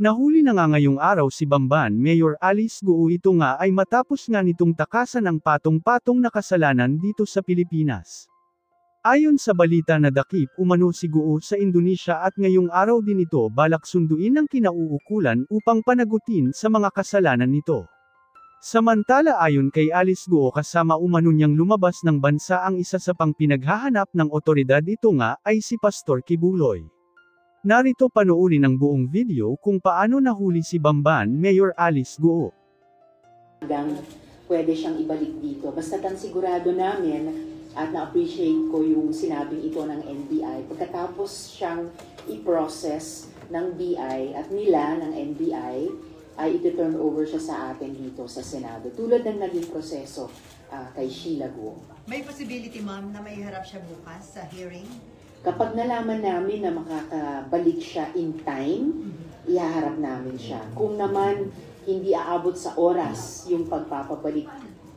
Nahuli na nga ngayong araw si Bamban Mayor Alice Guo, ito nga ay matapos nga nitong takasan ang patong-patong na kasalanan dito sa Pilipinas. Ayon sa balita na dakip umano si Guo sa Indonesia at ngayong araw din ito balak sunduin ang kinauukulan upang panagutin sa mga kasalanan nito. Samantala ayon kay Alice Guo kasama umano niyang lumabas ng bansa ang isa sa pang pinaghahanap ng otoridad, ito nga ay si Pastor Kibuloy. Narito panoorin ang buong video kung paano nahuli si Bamban Mayor Alice Guo. Pwede siyang ibalik dito. Basta tan sigurado namin at na-appreciate ko yung sinabing ito ng NBI. Pagkatapos siyang i-process ng BI at nila ng NBI, ay iti-turn over siya sa atin dito sa Senado. Tulad ng naging proseso kay Sheila Guo. May possibility, ma'am, na may harap siya bukas sa hearing? Kapag nalaman namin na makakabalik siya in time, ihaharap namin siya. Kung naman hindi aabot sa oras yung pagpapabalik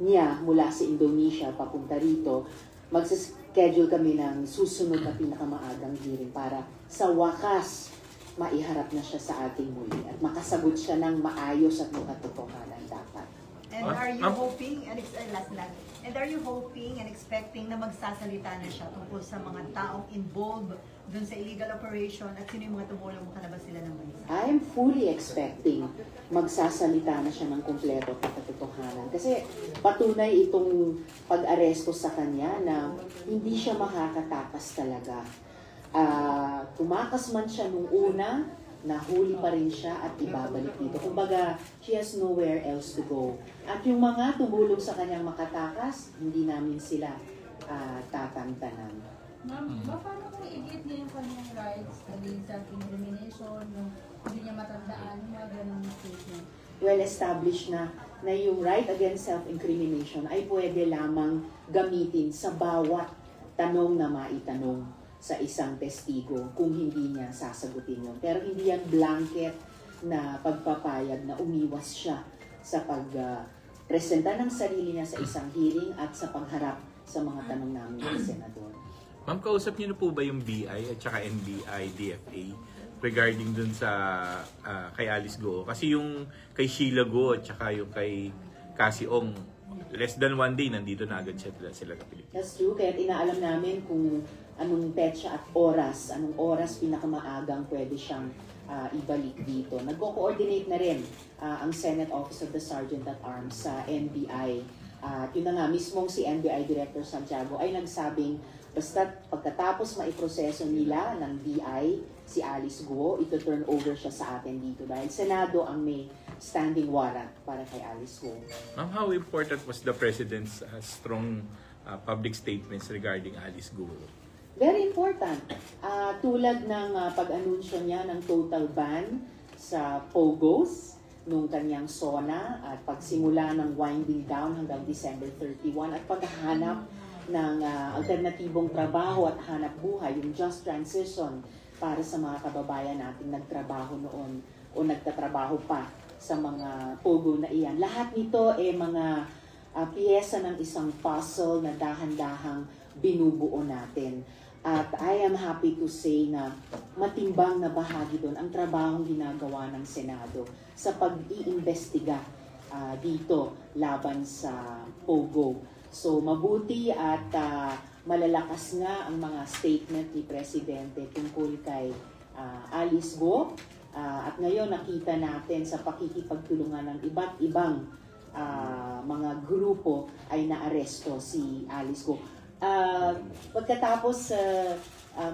niya mula sa Indonesia papunta rito, magsischedule kami ng susunod na pinakamaagang hearing para sa wakas maiharap na siya sa ating muli at makasagot siya ng maayos at makatotohanan dapat. And are you hoping, and are you hoping and expecting na magsasalita na siya tungkol sa mga taong involved dun sa illegal operation at sino yung mga tumulong makalabas sila ng bansa? I am fully expecting magsasalita na siya ng kumpleto at katotohanan. Kasi patunay itong pag-aresto sa kanya na hindi siya makakatakas talaga. Tumakas man siya nung una, nahuli pa rin siya at ibabalik dito. Kumbaga, she has nowhere else to go. At yung mga tumulong sa kanyang makatakas, hindi namin sila tatantanan. Ma'am, paano kung i-get niya yung kanyang rights against self-incrimination, yung hindi niya matandaan, yung mga ganong statement? Well established na yung right against self-incrimination ay pwede lamang gamitin sa bawat tanong na maitanong sa isang testigo kung hindi niya sasagutin yun. Pero hindi yan blanket na pagpapayag na umiwas siya sa pagpresenta ng sarili niya sa isang hearing at sa pagharap sa mga tanong namin ng senador. Ma'am, kausap niyo na po ba yung BI at saka NBI, DFA regarding dun sa kay Alice Guo? Kasi yung kay Sheila Guo at saka yung kay Cassie Ong, less than one day, nandito na agad sila sa Pilipinas. That's true, kaya inaalam namin kung anong petsa at oras, anong oras pinakamaagang pwede siyang ibalik dito. Nagko-coordinate na rin ang Senate Office of the Sergeant at Arms sa NBI. Yun na nga, mismong si NBI Director Santiago ay nagsabing basta pagkatapos maiproseso nila ng BI si Alice Guo, ito-turn over siya sa atin dito dahil Senado ang may standing warrant para kay Alice Guo. Ma'am, how important was the President's strong public statements regarding Alice Guo? Very important. Tulad ng pag-anunsyo niya ng total ban sa POGOs nung kanyang SONA at pagsimula ng winding down hanggang December 31 at paghahanap ng alternatibong trabaho at hanap buhay, yung just transition para sa mga kababayan nating nagtrabaho noon o nagtatrabaho pa sa mga POGO na iyan. Lahat nito ay mga piyesa ng isang puzzle na dahan-dahang binubuo natin. At I am happy to say na matimbang na bahagi doon ang trabahong ginagawa ng Senado sa pag-iimbestiga dito laban sa POGO. So mabuti at malalakas nga ang mga statement ni Presidente tungkol kay Alice Guo. At ngayon nakita natin sa pakikipagtulungan ng iba't ibang mga grupo ay naaresto si Alice Guo. Pagkatapos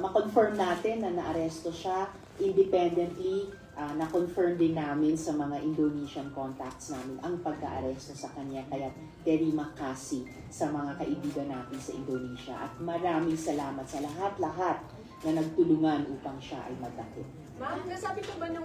ma-confirm natin na naaresto siya independently, na-confirm din namin sa mga Indonesian contacts namin ang pagka-aresto sa kanya. Kaya terima kasih sa mga kaibigan natin sa Indonesia at maraming salamat sa lahat-lahat na nagtulungan upang siya ay magdakip. Ma'am, nasabi po ba ng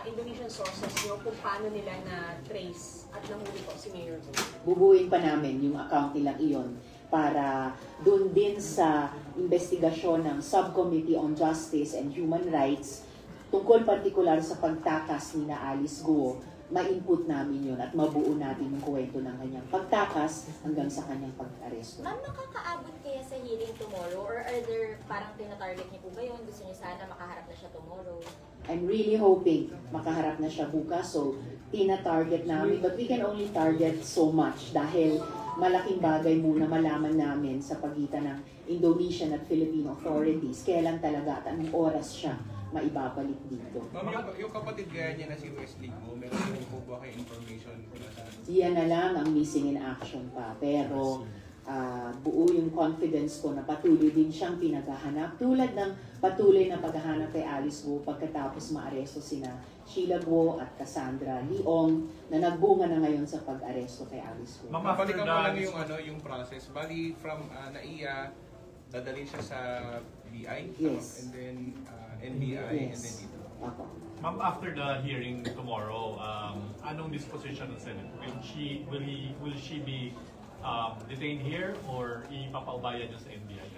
Indonesian sources nyo kung paano nila na-trace at nahuli po si Mayor Guo? Bubuin pa namin yung account nilang iyon para doon din sa investigasyon ng Subcommittee on Justice and Human Rights tungkol partikular sa pagtakas ni na Alice Guo, ma-input namin yun at mabuo natin yung kwento ng kanyang pagtakas hanggang sa kanyang pag-aresto. Ma'am, nakakaabot kaya sa hearing tomorrow? Or are there parang tina-target niyo po ba yun? Gusto niyo sana makaharap na siya tomorrow? I'm really hoping makaharap na siya bukas. So, tina-target namin. But we can only target so much dahil malaking bagay muna malaman namin sa pagitan ng Indonesian at Filipino authorities. Kailan talaga at anong oras siya maibabalik dito. Ma'am, yung kapatid kaya niya na si Wesley Go, meron din po ba kayo information? Yan na lang ang missing in action pa. Pero buo yung confidence ko na patuloy din siyang pinaghahanap. Tulad ng patuloy na paghahanap kay Alice Go pagkatapos maaresto sina Sheila Go at Cassandra Leong na nagbunga na ngayon sa pag-aresto kay Alice Go. Mabalikan ko lang yung process. Bali, from NAIA, dadalhin siya sa BI? Yes. And then NBI, and then dito. Ako. Ma'am, after the hearing tomorrow, anong disposition ng Senate? Will she be detained here or ipapaubaya niyo sa NBI?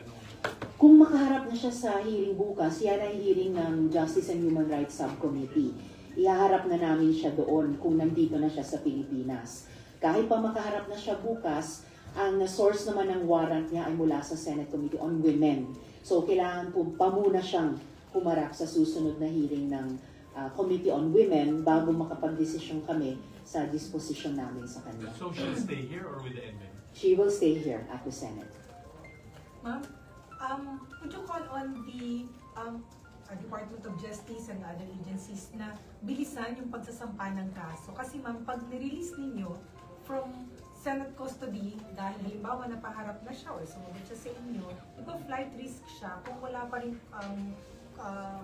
Kung makaharap na siya sa hearing bukas, yan ay hearing ng Justice and Human Rights Subcommittee. Ihaharap na namin siya doon kung nandito na siya sa Pilipinas. Kahit pa makaharap na siya bukas, ang source naman ng warrant niya ay mula sa Senate Committee on Women. So, kailangan po pa muna siyang humarap sa susunod na hearing ng Committee on Women bago makapag-desisyon kami sa disposition namin sa kanya. So she'll stay here or with the NBI? She will stay here at the Senate. Ma'am, would you call on the Department of Justice and other agencies na bilisan yung pagsasampa ng kaso? Kasi ma'am, pag nirelease ninyo from Senate custody, dahil halimbawa napaharap na siya or sumunod siya sa inyo, ipa-flight risk siya kung wala pa rin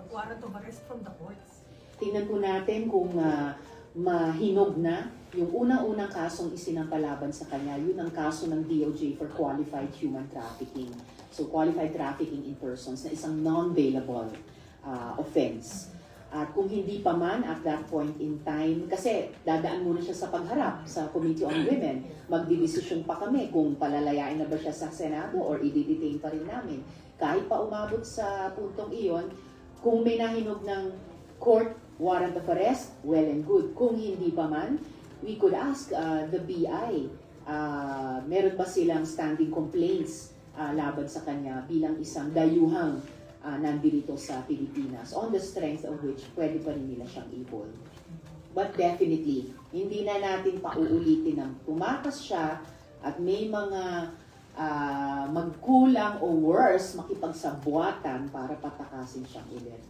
warrant of arrest from the courts. Tingnan po natin kung mahinog na yung unang-unang kasong isinampalaban sa kanya. Yun ang kaso ng DOJ for qualified human trafficking. So qualified trafficking in persons na isang non-bailable offense. At kung hindi pa man at that point in time, kasi dadaan muna siya sa pagharap sa Committee on Women, magdidesisyon pa kami kung palalayain na ba siya sa Senado or i-detain pa rin namin. Kahit pa umabot sa puntong iyon, kung may nahinog ng court warrant of arrest, well and good. Kung hindi pa man, we could ask the BI, meron ba silang standing complaints laban sa kanya bilang isang dayuhang nandito sa Pilipinas, on the strength of which pwede pa rin nila siyang i-hold. But definitely, hindi na natin pauulitin ng tumakas siya at may mga magkulang o worse, makipagsabuatan para patakasin siyang ulit.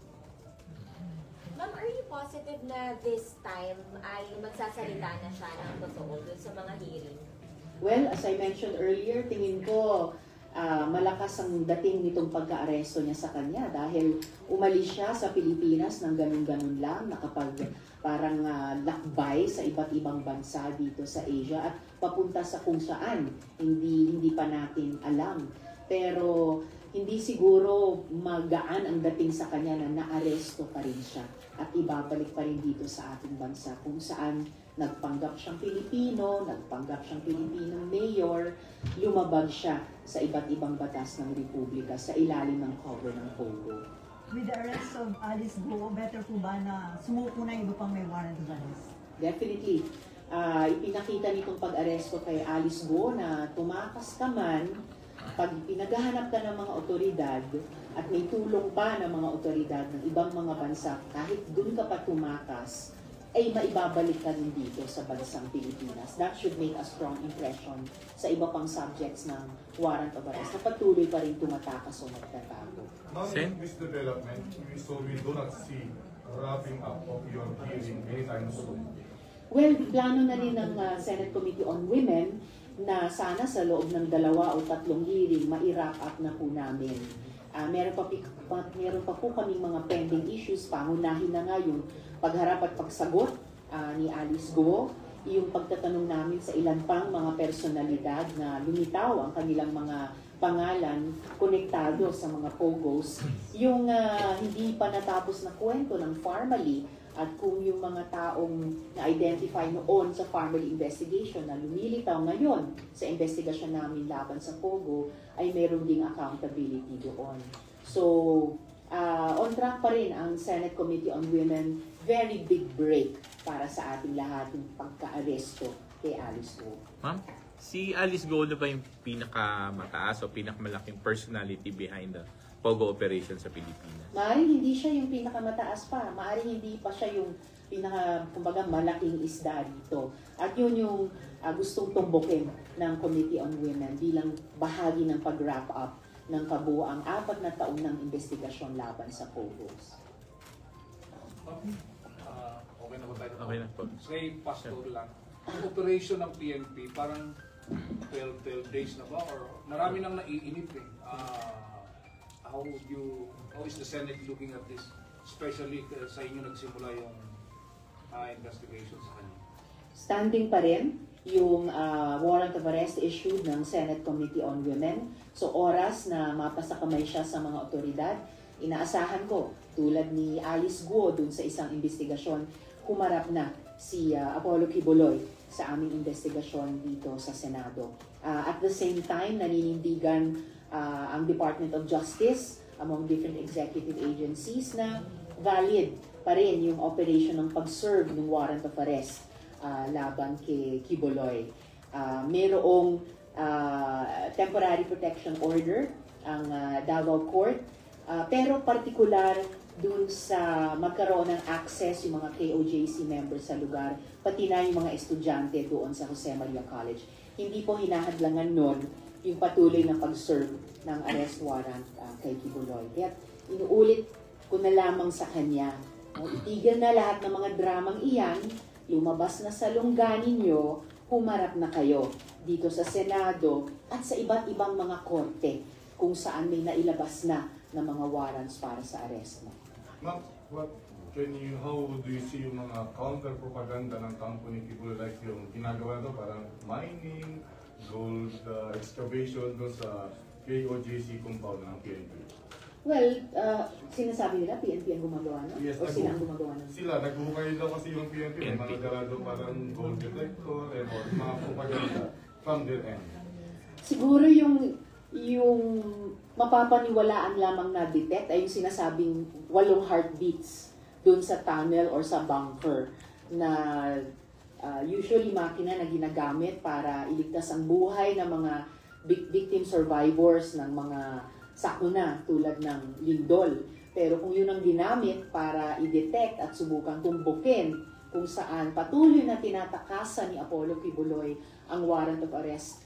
Ma'am, are you positive na this time ay magsasalita na siya ng totoo dun sa mga hearing? Well, as I mentioned earlier, tingin ko malakas ang dating nitong pagka-aresto niya sa kanya dahil umalis siya sa Pilipinas ng ganun-ganun lang, nakapag parang lakbay sa iba't ibang bansa dito sa Asia at papunta sa kung saan hindi pa natin alam. Pero hindi siguro magaan ang dating sa kanya na naaresto pa rin siya at ibabalik pa rin dito sa ating bansa kung saan nagpanggap siyang Pilipino, nagpanggap siyang Pilipinong mayor, lumabag siya sa iba't ibang batas ng Republika sa ilalim ng cover ng POGO. With the arrest of Alice Go, better po ba na sumuko na iba pang may warrant of arrest? Definitely. Ipinakita nitong pag-aresto kay Alice Go na tumakas ka man, pag pinaghahanap ka ng mga otoridad at may tulong pa ng mga otoridad ng ibang mga bansa, kahit dun ka pa tumakas, ay maibabalik ka rin dito sa bansang Pilipinas. That should make a strong impression sa iba pang subjects ng warrant of arrest na patuloy pa rin tumatakas o nagtatago. Now, in this development, so we do not see wrapping up of your hearing anytime soon. Well, plano na rin ng Senate Committee on Women na sana sa loob ng 2 o 3 hearing, ma-wrap up na po namin. Meron pa po kaming mga pending issues, pangunahin na nga yung pagharap at pagsagot ni Alice Go, yung pagtatanong namin sa ilan pang mga personalidad na lumitaw ang kanilang mga pangalan konektado sa mga POGOs, yung hindi pa natapos na kwento ng Farmally at kung yung mga taong na-identify noon sa Farmally investigation na lumilitaw ngayon sa investigasyon namin laban sa POGO ay meron ding accountability doon. So, on track pa rin ang Senate Committee on Women. Very big break para sa ating lahat yung pagka-aresto kay Alice Go. Ma'am, si Alice Go na ba yung pinakamataas o pinakamalaking personality behind the Pogo operation sa Pilipinas? Maaaring hindi siya yung pinakamataas pa. Maaaring hindi pa siya yung kumbaga, malaking isda dito. At yun yung gustong tumbukin ng Committee on Women bilang bahagi ng pag-wrap up ng kabuuang 4 na taon ng investigasyon laban sa Pogos. Okay na ba tayo? Okay na po. Say, pastor lang. Yung operation ng PNP, parang 12 days na ba? Or marami nang naiinip eh. How is the Senate looking at this? Especially sa inyo nagsimula yung investigation sa kanya. Standing pa rin yung warrant of arrest issued ng Senate Committee on Women. So oras na mapasa kamay siya sa mga otoridad, inaasahan ko, tulad ni Alice Guo dun sa isang investigasyon, humarap na si Apollo Quiboloy sa aming investigasyon dito sa Senado. At the same time, naninindigan ang Department of Justice among different executive agencies na valid pa rin yung operation ng pag-serve ng warrant of arrest laban kay Quiboloy. Merong temporary protection order ang Davao Court, pero particular dun sa magkaroon ng access yung mga KOJC members sa lugar, pati na yung mga estudyante doon sa Jose Maria College. Hindi po hinahadlangan nun yung patuloy na pag-serve ng arrest warrant kay Quiboloy. Kaya inuulit ko na lamang sa kanya, itigil na lahat ng mga dramang iyan, lumabas na sa lungga ninyo, humarap na kayo dito sa Senado at sa iba't ibang mga korte kung saan may nailabas na ng mga warrants para sa arrest mo. Ma'am, how do you see yung mga counter-propaganda ng kampo ni Quiboloy, like yung ginagawa to, parang mining, gold excavation doon sa KOJC compound ng PNP? Well, sinasabi nila PNP ang gumagawa nun? Yes, o sila ang gumagawa nun? Sila, nagbuhukay daw kasi yung PNP, may mga galado parang gold detector and all, mga propaganda from their end. Siguro yung mapapaniwalaan lamang na detect ay yung sinasabing 8 heartbeats dun sa tunnel or sa bunker na usually makina na ginagamit para iligtas ang buhay ng mga victim survivors ng mga sakuna tulad ng lindol. Pero kung yun ang ginamit para i-detect at subukang tumbukin kung saan patuloy na tinatakasan ni Apollo Quiboloy ang warrant of arrest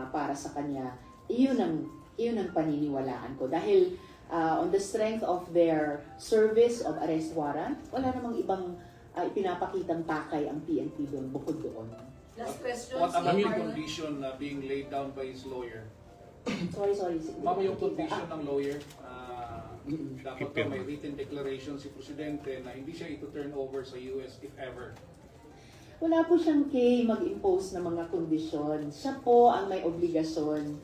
para sa kanya, iyon ang paniniwalaan ko. Dahil on the strength of their service of arrest warrant, wala namang ibang ipinapakitang takay ang PNP doon, bukod doon. Last question. What about yung condition being laid down by his lawyer? Sorry. Ma'am, yung condition ng lawyer, dapat pa may written declaration si Presidente na hindi siya ito turn over sa US if ever. Wala po siyang mag-impose ng mga kondisyon. Siya po ang may obligasyon,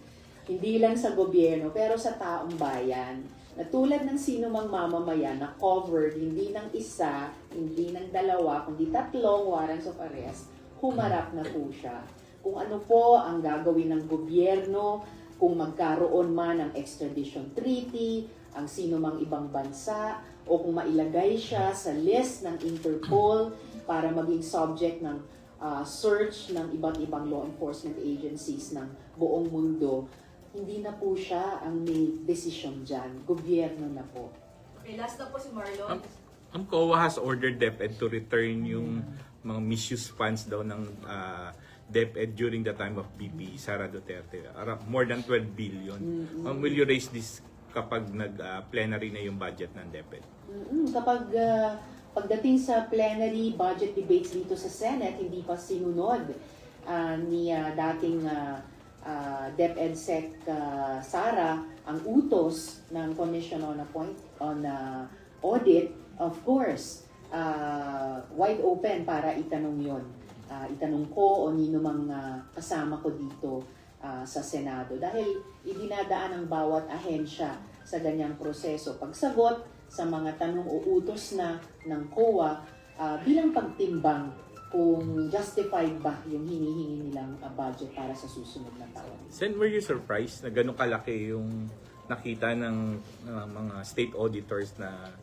hindi lang sa gobyerno, pero sa taong bayan, na tulad ng sino mang mamamayan na covered, hindi ng isa, hindi ng 2, kundi 3 warrants of arrest, humarap na po siya. Kung ano po ang gagawin ng gobyerno, kung magkaroon man ng extradition treaty, ang sino mang ibang bansa, o kung mailagay siya sa list ng Interpol para maging subject ng search ng iba't ibang law enforcement agencies ng buong mundo, hindi na po siya ang may desisyon dyan. Gobyerno na po. Okay, last na po si Marlon. Ang COA has ordered DepEd to return yung mga misused funds daw ng DepEd during the time of BP Sara Duterte. More than 12 billion. Will you raise this kapag nag-plenary na yung budget ng DepEd? Kapag pagdating sa plenary budget debates dito sa Senate, hindi pa sinunod ni dating DepEd Sec Sara ang utos ng Commission on Audit, of course, wide open para itanong yon. Itanong ko o nino mang kasama ko dito sa Senado. Dahil idinadaan ng bawat ahensya sa ganyang proseso. Pagsagot sa mga tanong o utos na ng COA bilang pagtimbang kung justified ba yung hinihingi nilang budget para sa susunod na taon. Sen, were you surprised na gano'ng kalaki yung nakita ng mga state auditors na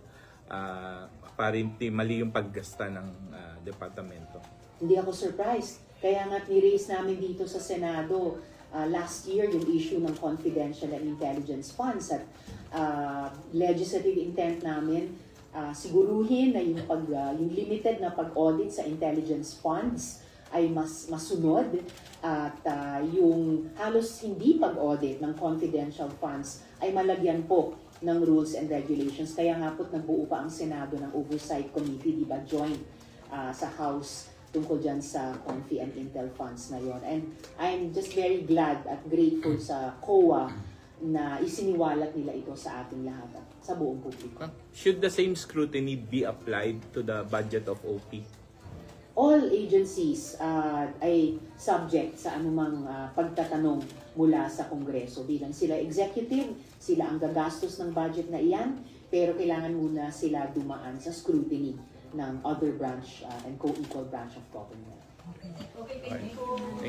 apparently mali yung paggasta ng departamento. Hindi ako surprised. Kaya nga ni-raise namin dito sa Senado last year yung issue ng confidential and intelligence funds at legislative intent namin siguruhin na yung limited na pag-audit sa intelligence funds ay mas masunod at yung halos hindi pag-audit ng confidential funds ay malagyan po ng rules and regulations. Kaya nga po't nagbuo pa ang Senado ng Oversight Committee, di ba, joint sa House tungkol dyan sa Confi and Intel funds na yon. And I'm just very glad at grateful sa COA na isiniwalat nila ito sa ating lahat at sa buong publiko. Should the same scrutiny be applied to the budget of OP? All agencies ay subject sa anumang pagtatanong mula sa Kongreso. Bilang sila executive, sila ang gagastos ng budget na iyan, pero kailangan muna sila dumaan sa scrutiny ng other branch and co-equal branch of government. Okay, thank you.